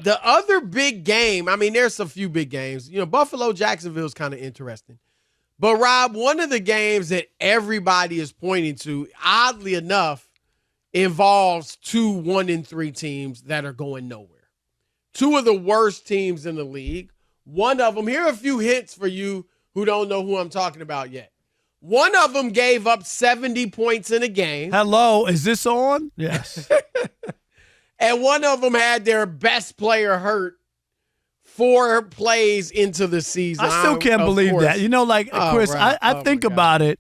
The other big game, I mean, there's a few big games. Buffalo, Jacksonville is kind of interesting. But, Rob, one of the games that everybody is pointing to, oddly enough, involves 2 1-3 teams that are going nowhere. 2 of the worst teams in the league. One of them, here are a few hints for you who don't know who I'm talking about yet. One of them gave up 70 points in a game. Hello, is this on? Yes. And one of them had their best player hurt 4 plays into the season. I still can't believe that. Chris, right. I think about it,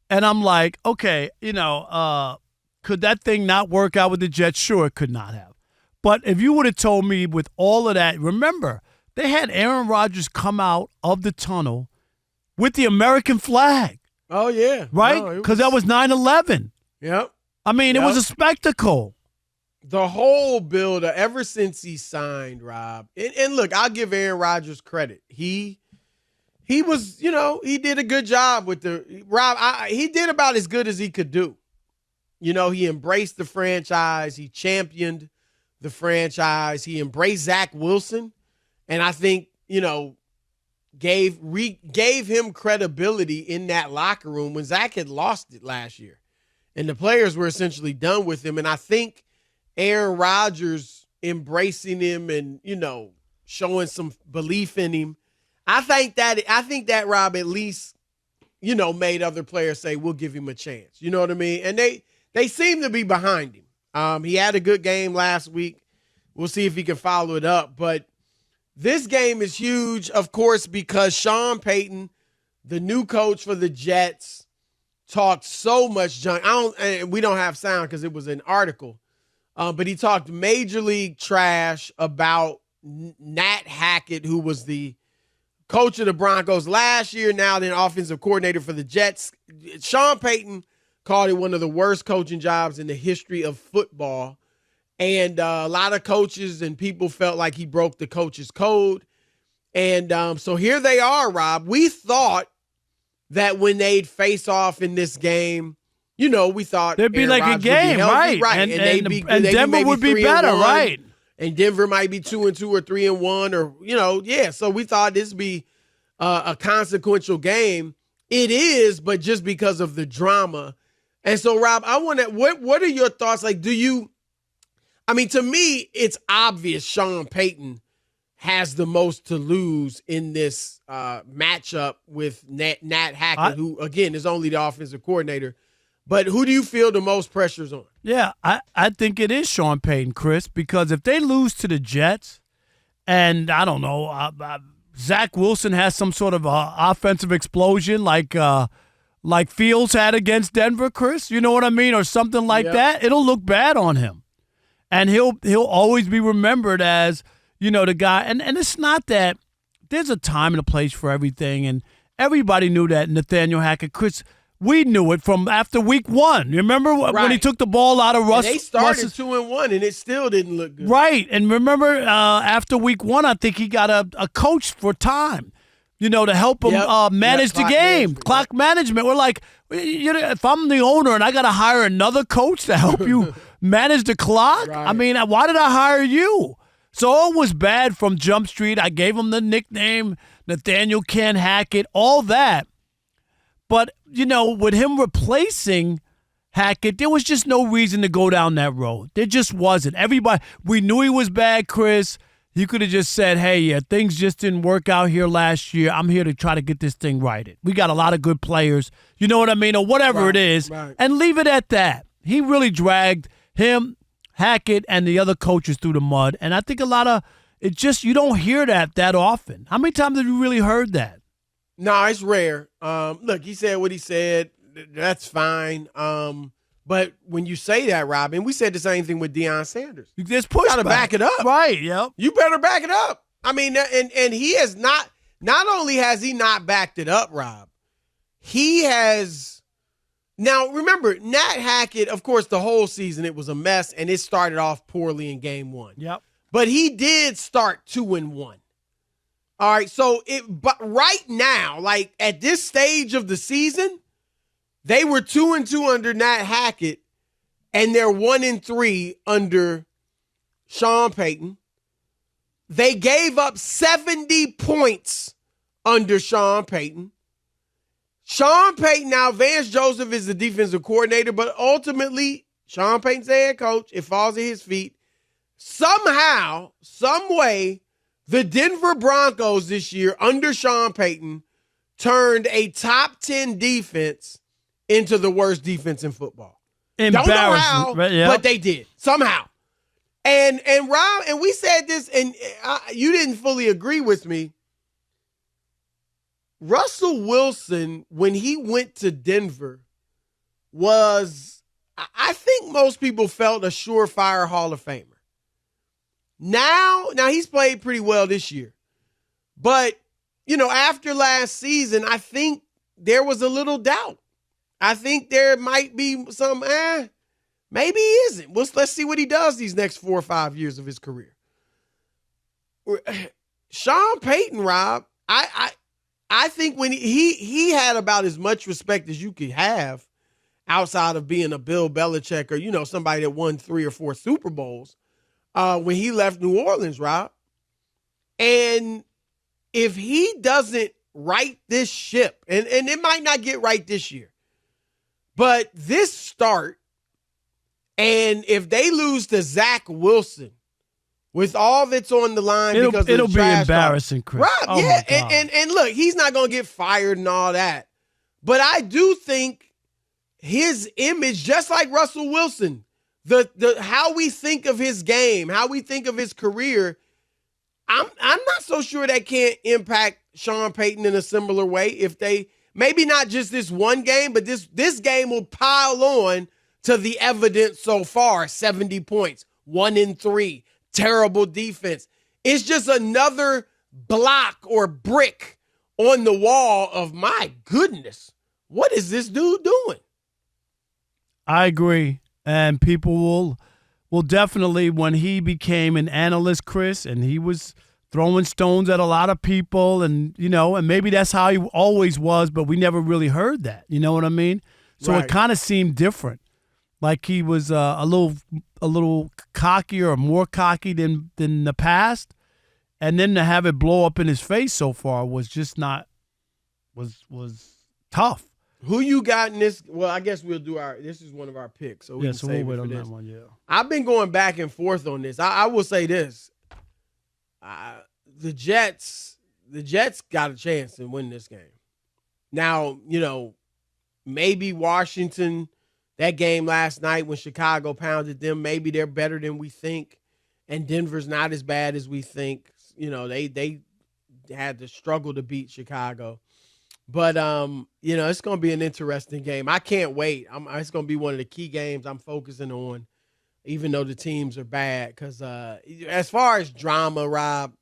and I'm like, okay, could that thing not work out with the Jets? Sure, it could not have. But if you would have told me with all of that, remember, they had Aaron Rodgers come out of the tunnel with the American flag. Oh, yeah. Right? Because that was 9/11. Yep. I mean, it was a spectacle. The whole build, ever since he signed, Rob, and look, I'll give Aaron Rodgers credit. He was, he did a good job with he did about as good as he could do. He embraced the franchise. He championed the franchise. He embraced Zach Wilson. And I think, gave him credibility in that locker room when Zach had lost it last year. And the players were essentially done with him. And I think Aaron Rodgers embracing him and, showing some belief in him, I think that Rob at least, made other players say, we'll give him a chance. You know what I mean? And they seem to be behind him. He had a good game last week. We'll see if he can follow it up. But this game is huge, of course, because Sean Payton, the new coach for the Jets, talked so much junk. We don't have sound because it was an article. But he talked major league trash about Nat Hackett, who was the coach of the Broncos last year, now the offensive coordinator for the Jets. Sean Payton called it one of the worst coaching jobs in the history of football. And a lot of coaches and people felt like he broke the coach's code. And so here they are, Rob. We thought that when they'd face off in this game, we thought there'd be Aaron like Rodgers a game, right? And Denver would be better, right? And Denver might be 2-2 or 3-1, or So we thought this would be a consequential game. It is, but just because of the drama. And so, Rob, I want to. What are your thoughts? Like, to me, it's obvious Sean Payton has the most to lose in this matchup with Nat Hackett, who, again, is only the offensive coordinator. But who do you feel the most pressure's on? Yeah, I think it is Sean Payton, Chris, because if they lose to the Jets, and I don't know, Zach Wilson has some sort of offensive explosion like Fields had against Denver, Chris, you know what I mean, or something like that, it'll look bad on him. And he'll always be remembered as, the guy. And it's not that there's a time and a place for everything. And everybody knew that Nathaniel Hackett, Chris, we knew it from after week 1. You remember when he took the ball out of Russ? And they started 2-1, and it still didn't look good. Right. And remember, after week 1, I think he got a coach for time, to help him manage the game. Clock management. We're like, if I'm the owner and I got to hire another coach to help you manage the clock, right. I mean, why did I hire you? So it was bad from Jump Street. I gave him the nickname Nathaniel Ken Hackett, all that. But, with him replacing Hackett, there was just no reason to go down that road. There just wasn't. Everybody, we knew he was bad, Chris. You could have just said, hey, things just didn't work out here last year. I'm here to try to get this thing righted. We got a lot of good players. You know what I mean? Or whatever it is. Right. And leave it at that. He really dragged him, Hackett, and the other coaches through the mud. And I think you don't hear that often. How many times have you really heard that? No, it's rare. Look, he said what he said. That's fine. But when you say that, Robin, we said the same thing with Deion Sanders. Just push. You got to back it up. Right, yep. You better back it up. I mean, and he has not only has he not backed it up, Rob, he has. Now, remember, Nat Hackett, of course, the whole season, it was a mess, and it started off poorly in game 1. Yep. But he did start 2-1. All right, but right now, like at this stage of the season, they were 2-2 under Nat Hackett, and they're 1-3 under Sean Payton. They gave up 70 points under Sean Payton. Sean Payton, now Vance Joseph is the defensive coordinator, but ultimately, Sean Payton's the head coach. It falls at his feet. Somehow, some way, the Denver Broncos this year under Sean Payton turned a top 10 defense into the worst defense in football. Don't know how, right, yeah. but they did somehow. And Rob, and we said this, and you didn't fully agree with me. Russell Wilson, when he went to Denver, was, I think most people felt a surefire Hall of Famer. Now he's played pretty well this year. But, after last season, I think there was a little doubt. I think there might be some, maybe he isn't. Let's see what he does these next 4 or 5 years of his career. Sean Payton, Rob, I think when he had about as much respect as you could have outside of being a Bill Belichick or, somebody that won 3 or 4 Super Bowls when he left New Orleans, Rob. And if he doesn't right this ship, and it might not get right this year, but this start, and if they lose to Zach Wilson with all that's on the line because of it'll the be embarrassing, Chris. Rob, yeah, and look, he's not going to get fired and all that. But I do think his image, just like Russell Wilson, the how we think of his game, how we think of his career, I'm not so sure that can't impact Sean Payton in a similar way. If they maybe not just this one game, but this game will pile on to the evidence so far. 70 points, 1-3, terrible defense. It's just another block or brick on the wall of, my goodness, what is this dude doing? I agree. And people will definitely, when he became an analyst, Chris, and he was throwing stones at a lot of people, and and maybe that's how he always was, but we never really heard that. You know what I mean? So Right. It kind of seemed different, like he was a little cockier or more cocky than the past, and then to have it blow up in his face so far was just not was tough. Who you got in this? Well, I guess we'll do this is one of our picks. So we'll save wait it for on this. that one, yeah. I've been going back and forth on this. I will say this. The Jets got a chance to win this game. Now, maybe Washington, that game last night when Chicago pounded them, maybe they're better than we think, and Denver's not as bad as we think. They had to struggle to beat Chicago. But, it's going to be an interesting game. I can't wait. It's going to be one of the key games I'm focusing on, even though the teams are bad. Because as far as drama, Rob,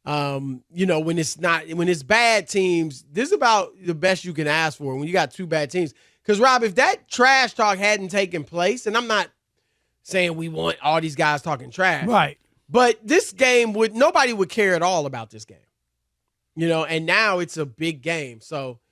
when it's bad teams, this is about the best you can ask for when you got 2 bad teams. Because, Rob, if that trash talk hadn't taken place, and I'm not saying we want all these guys talking trash. Right. But this game nobody would care at all about this game. And now it's a big game. So